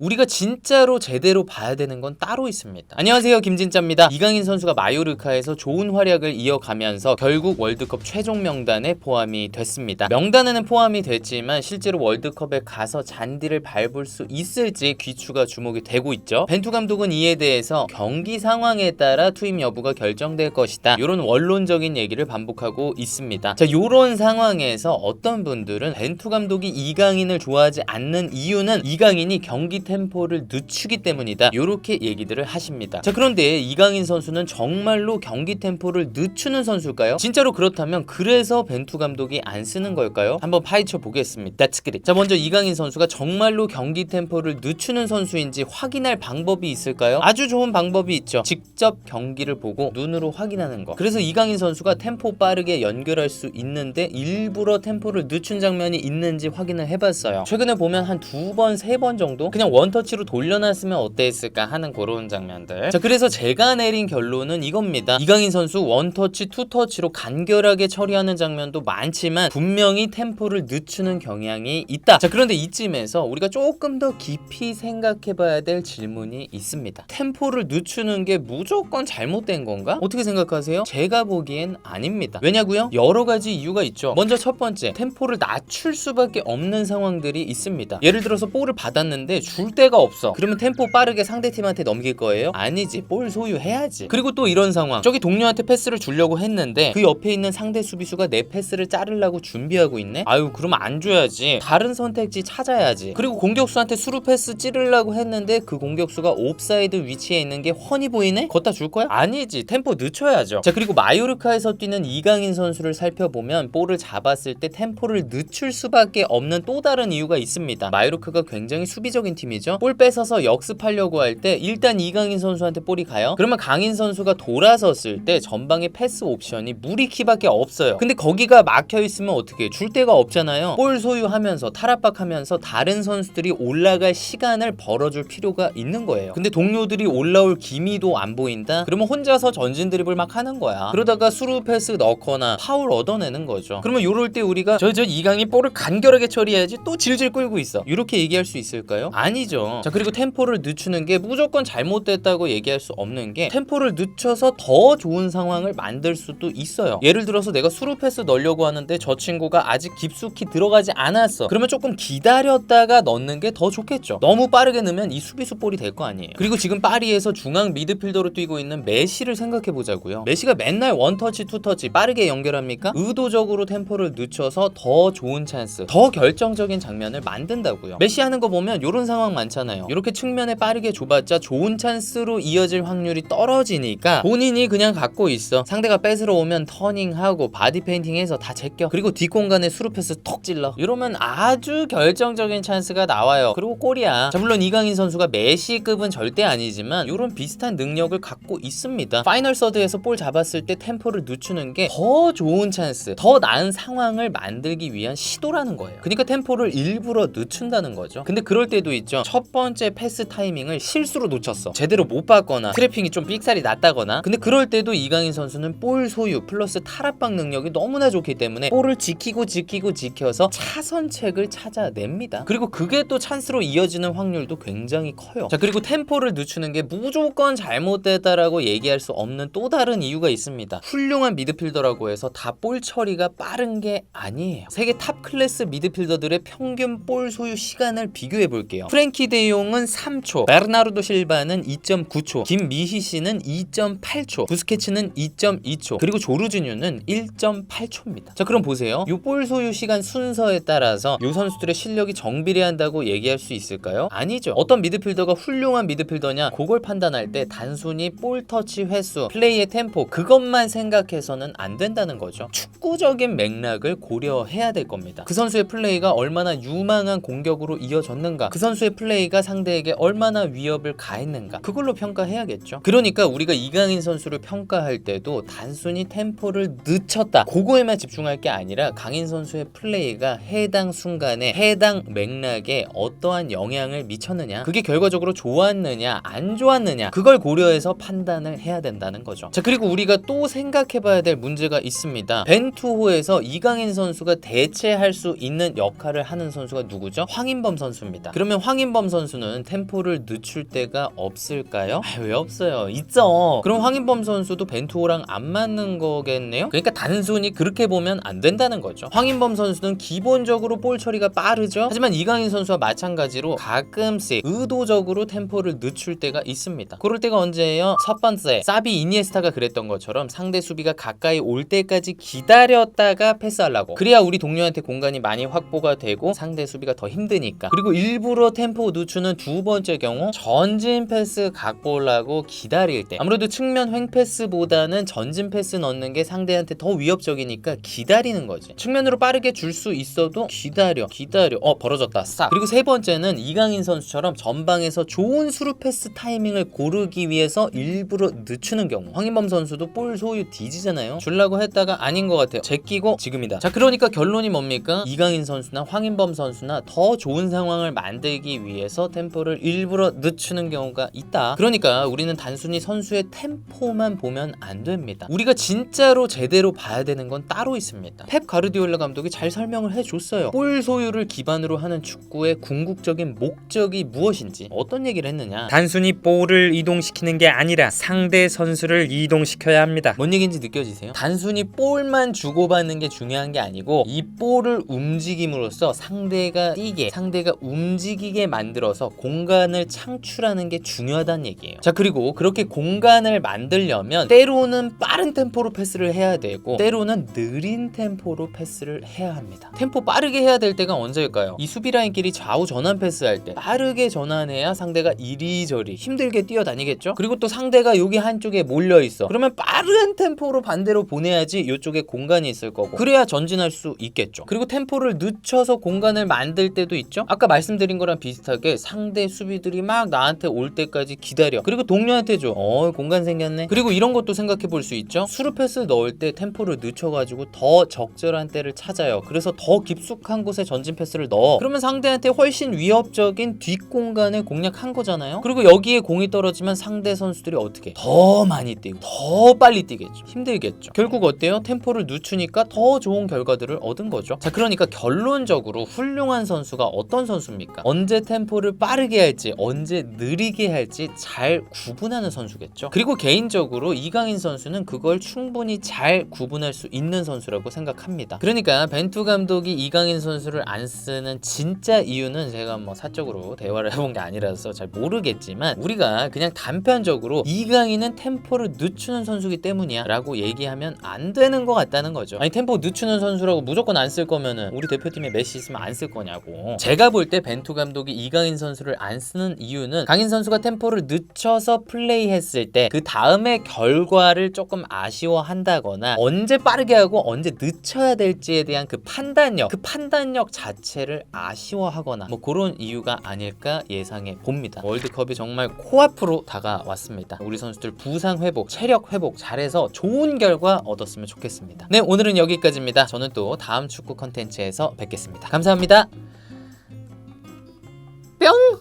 우리가 진짜로 제대로 봐야 되는 건 따로 있습니다. 안녕하세요, 김진짜입니다. 이강인 선수가 마요르카에서 좋은 활약을 이어가면서 결국 월드컵 최종 명단에 포함이 됐습니다. 명단에는 포함이 됐지만 실제로 월드컵에 가서 잔디를 밟을 수 있을지 귀추가 주목이 되고 있죠. 벤투 감독은 이에 대해서 경기 상황에 따라 투입 여부가 결정될 것이다, 이런 원론적인 얘기를 반복하고 있습니다. 자, 이런 상황에서 어떤 분들은 벤투 감독이 이강인을 좋아하지 않는 이유는 이강인이 경기 템포를 늦추기 때문이다, 이렇게 얘기들을 하십니다. 자, 그런데 이강인 선수는 정말로 경기 템포를 늦추는 선수일까요? 진짜로 그렇다면 그래서 벤투 감독이 안 쓰는 걸까요? 한번 파헤쳐 보겠습니다. Let's get it. 자, 먼저 이강인 선수가 정말로 경기 템포를 늦추는 선수인지 확인할 방법이 있을까요? 아주 좋은 방법이 있죠. 직접 경기를 보고 눈으로 확인하는 거. 그래서 이강인 선수가 템포 빠르게 연결할 수 있는데 일부러 템포를 늦춘 장면이 있는지 확인을 해봤어요. 최근에 보면 한 2번, 3번 정도 그냥 원터치로 돌려놨으면 어땠을까 하는 그런 장면들. 자, 그래서 제가 내린 결론은 이겁니다. 이강인 선수 원터치, 투터치로 간결하게 처리하는 장면도 많지만 분명히 템포를 늦추는 경향이 있다. 자, 그런데 이쯤에서 우리가 조금 더 깊이 생각해봐야 될 질문이 있습니다. 템포를 늦추는 게 무조건 잘못된 건가? 어떻게 생각하세요? 제가 보기엔 아닙니다. 왜냐고요? 여러 가지 이유가 있죠. 먼저 첫 번째, 템포를 낮출 수밖에 없는 상황들이 있습니다. 예를 들어서 볼을 받았는데 줄 데가 없어. 그러면 템포 빠르게 상대팀한테 넘길 거예요? 아니지. 볼 소유해야지. 그리고 또 이런 상황, 저기 동료한테 패스를 주려고 했는데 그 옆에 있는 상대 수비수가 내 패스를 자르려고 준비하고 있네? 아유, 그러면 안 줘야지. 다른 선택지 찾아야지. 그리고 공격수한테 수루 패스 찌르려고 했는데 그 공격수가 옵사이드 위치에 있는 게 훤히 보이네? 걷다 줄 거야? 아니지. 템포 늦춰야죠. 자, 그리고 마요르카에서 뛰는 이강인 선수를 살펴보면 볼을 잡았을 때 템포를 늦출 수밖에 없는 또 다른 이유가 있습니다. 마요르카가 굉장히 수비적인 팀이죠. 볼 뺏어서 역습하려고 할 때 일단 이강인 선수한테 볼이 가요. 그러면 강인 선수가 돌아섰을 때 전방에 패스 옵션이 무리키밖에 없어요. 근데 거기가 막혀 있으면 어떻게 해? 줄 데가 없잖아요. 볼 소유하면서 탈압박하면서 다른 선수들이 올라갈 시간을 벌어줄 필요가 있는 거예요. 근데 동료들이 올라올 기미도 안 보인다? 그러면 혼자서 전진 드리블 막 하는 거야. 그러다가 수루 패스 넣거나 파울 얻어내는 거죠. 그러면 요럴 때 우리가 저 이강인 볼을 간결하게 처리해야지 또 질질 끌고 있어, 이렇게 얘기할 수 있을까요? 아니죠. 자, 그리고 템포를 늦추는 게 무조건 잘못됐다고 얘기할 수 없는 게 템포를 늦춰서 더 좋은 상황을 만들 수도 있어요. 예를 들어서 내가 수루 패스 넣으려고 하는데 저 친구가 아직 깊숙이 들어가지 않았어. 그러면 조금 기다렸다가 넣는 게 더 좋겠죠. 너무 빠르게 넣으면 이 수비수 볼이 될 거 아니에요. 그리고 지금 파리에서 중앙 미드필더로 뛰고 있는 메시를 생각해 보자고요. 메시가 맨날 원터치, 투터치 빠르게 연결합니까? 의도적으로 템포를 늦춰서 더 좋은 찬스, 더 결정적인 장면을 만든다고요. 메시 하는 거 보면 이런 상황 많잖아요. 이렇게 측면에 빠르게 줘봤자 좋은 찬스로 이어질 확률이 떨어지니까 본인이 그냥 갖고 있어. 상대가 뺏으러 오면 터닝하고 바디 페인팅해서 다 제껴. 그리고 뒷공간에 수루 패스 톡 찔러. 이러면 아주 결정적인 찬스가 나와요. 그리고 골이야. 자, 물론 이강인 선수가 메시급은 절대 아니지만 이런 비슷한 능력을 갖고 있습니다. 파이널 서드에서 볼 잡았을 때 템포를 늦추는 게 더 좋은 찬스, 더 나은 상황을 만들기 위한 시도라는 거예요. 그러니까 템포를 일부러 늦춘다는 거죠. 근데 그럴 때도 있죠. 첫 번째 패스 타이밍을 실수로 놓쳤어. 제대로 못 봤거나 트래핑이 좀 삑살이 났다거나. 근데 그럴 때도 이강인 선수는 볼 소유 플러스 탈압박 능력이 너무나 좋기 때문에 볼을 지켜서 차선책을 찾아냅니다. 그리고 그게 또 찬스로 이어지는 확률도 굉장히 커요. 자, 그리고 템포를 늦추는 게 무조건 잘못됐다라고 얘기할 수 없는 또 다른 이유가 있습니다. 훌륭한 미드필더라고 해서 다 볼 처리가 빠른 게 아니에요. 세계 탑 클래스 미드필더들의 평균 볼 소유 시간을 비교해 볼게요. 프랭키 데용은 3초, 베르나르도 실바는 2.9초, 김미희씨는 2.8초, 부스케츠는 2.2초, 그리고 조르지뉴는 1.8초입니다. 자, 그럼 보세요. 이 볼 소유 시간 순서에 따라서 이 선수들의 실력이 정비례한다고 얘기할 수 있을까요? 아니죠. 어떤 미드필더가 훌륭한 미드필더냐, 그걸 판단할 때 단순히 볼 터치 횟수, 플레이의 템포, 그것만 생각해서는 안 된다는 거죠. 축구적인 맥락을 고려해야 될 겁니다. 그 선수의 플레이가 얼마나 유망한 공격으로 이어졌는가, 그 선수의 플레이가 상대에게 얼마나 위협을 가했는가, 그걸로 평가해야겠죠. 그러니까 우리가 이강인 선수를 평가할 때도 단순히 템포를 늦췄다, 그거에만 집중할 게 아니라 강인 선수의 플레이가 해당 순간에 해당 맥락에 어떠한 영향을 미쳤느냐, 그게 결과적으로 좋았느냐 안 좋았느냐, 그걸 고려해서 판단을 해야 된다는 거죠. 자, 그리고 우리가 또 생각해봐야 될 문제가 있습니다. 벤투호에서 이강인 선수가 대체할 수 있는 역할을 하는 선수가 누구죠? 황인범 선수입니다. 그러면 황인범 황인범 선수는 템포를 늦출 때가 없을까요? 왜 없어요? 있죠. 그럼 황인범 선수도 벤투호랑 안 맞는 거겠네요? 그러니까 단순히 그렇게 보면 안 된다는 거죠. 황인범 선수는 기본적으로 볼 처리가 빠르죠. 하지만 이강인 선수와 마찬가지로 가끔씩 의도적으로 템포를 늦출 때가 있습니다. 그럴 때가 언제예요? 첫 번째, 사비 이니에스타가 그랬던 것처럼 상대 수비가 가까이 올 때까지 기다렸다가 패스하려고. 그래야 우리 동료한테 공간이 많이 확보가 되고 상대 수비가 더 힘드니까. 그리고 일부러 템포 늦추는 두 번째 경우, 전진 패스 각보려고 기다릴 때. 아무래도 측면 횡 패스보다는 전진 패스 넣는 게 상대한테 더 위협적이니까 기다리는 거지. 측면으로 빠르게 줄 수 있어도 기다려. 벌어졌다. 스탑. 그리고 세 번째는 이강인 선수처럼 전방에서 좋은 수루 패스 타이밍을 고르기 위해서 일부러 늦추는 경우. 황인범 선수도 볼 소유 뒤지잖아요. 주려고 했다가 아닌 것 같아요. 제끼고 지금이다. 자, 그러니까 결론이 뭡니까? 이강인 선수나 황인범 선수나 더 좋은 상황을 만들기 위해서 템포를 일부러 늦추는 경우가 있다. 그러니까 우리는 단순히 선수의 템포만 보면 안 됩니다. 우리가 진짜로 제대로 봐야 되는 건 따로 있습니다. 펩 가르디올라 감독이 잘 설명을 해줬어요. 볼 소유를 기반으로 하는 축구의 궁극적인 목적이 무엇인지. 어떤 얘기를 했느냐? 단순히 볼을 이동시키는 게 아니라 상대 선수를 이동시켜야 합니다. 뭔 얘기인지 느껴지세요? 단순히 볼만 주고받는 게 중요한 게 아니고 이 볼을 움직임으로써 상대가 뛰게, 상대가 움직이게 만들어서 공간을 창출하는 게 중요하다는 얘기예요. 자, 그리고 그렇게 공간을 만들려면 때로는 빠른 템포로 패스를 해야 되고 때로는 느린 템포로 패스를 해야 합니다. 템포 빠르게 해야 될 때가 언제일까요? 이 수비 라인끼리 좌우 전환 패스할 때 빠르게 전환해야 상대가 이리저리 힘들게 뛰어다니겠죠? 그리고 또 상대가 여기 한쪽에 몰려 있어. 그러면 빠른 템포로 반대로 보내야지 이쪽에 공간이 있을 거고, 그래야 전진할 수 있겠죠. 그리고 템포를 늦춰서 공간을 만들 때도 있죠. 아까 말씀드린 거랑 비슷하게 상대 수비들이 막 나한테 올 때까지 기다려. 그리고 동료한테 줘. 공간 생겼네. 그리고 이런 것도 생각해 볼 수 있죠. 수루 패스 넣을 때 템포를 늦춰가지고 더 적절한 때를 찾아요. 그래서 더 깊숙한 곳에 전진 패스를 넣어. 그러면 상대한테 훨씬 위협적인 뒷공간을 공략한 거잖아요. 그리고 여기에 공이 떨어지면 상대 선수들이 어떻게 더 많이 뛰고 더 빨리 뛰겠죠. 힘들겠죠. 결국 어때요? 템포를 늦추니까 더 좋은 결과들을 얻은 거죠. 자, 그러니까 결론적으로 훌륭한 선수가 어떤 선수입니까? 언제 템포를 빠르게 할지 언제 느리게 할지 잘 구분하는 선수겠죠. 그리고 개인적으로 이강인 선수는 그걸 충분히 잘 구분할 수 있는 선수라고 생각합니다. 그러니까 벤투 감독이 이강인 선수를 안 쓰는 진짜 이유는 제가 뭐 사적으로 대화를 해본 게 아니라서 잘 모르겠지만 우리가 그냥 단편적으로 이강인은 템포를 늦추는 선수기 때문이야 라고 얘기하면 안 되는 것 같다는 거죠. 아니, 템포 늦추는 선수라고 무조건 안 쓸 거면은 우리 대표팀에 메시 있으면 안 쓸 거냐고. 제가 볼 때 벤투 감독이 이강인 선수를 안 쓰는 이유는 강인 선수가 템포를 늦춰서 플레이했을 때 그 다음의 결과를 조금 아쉬워한다거나 언제 빠르게 하고 언제 늦춰야 될지에 대한 그 판단력 자체를 아쉬워하거나 뭐 그런 이유가 아닐까 예상해 봅니다. 월드컵이 정말 코앞으로 다가왔습니다. 우리 선수들 부상 회복, 체력 회복 잘해서 좋은 결과 얻었으면 좋겠습니다. 네, 오늘은 여기까지입니다. 저는 또 다음 축구 컨텐츠에서 뵙겠습니다. 감사합니다. 뿅!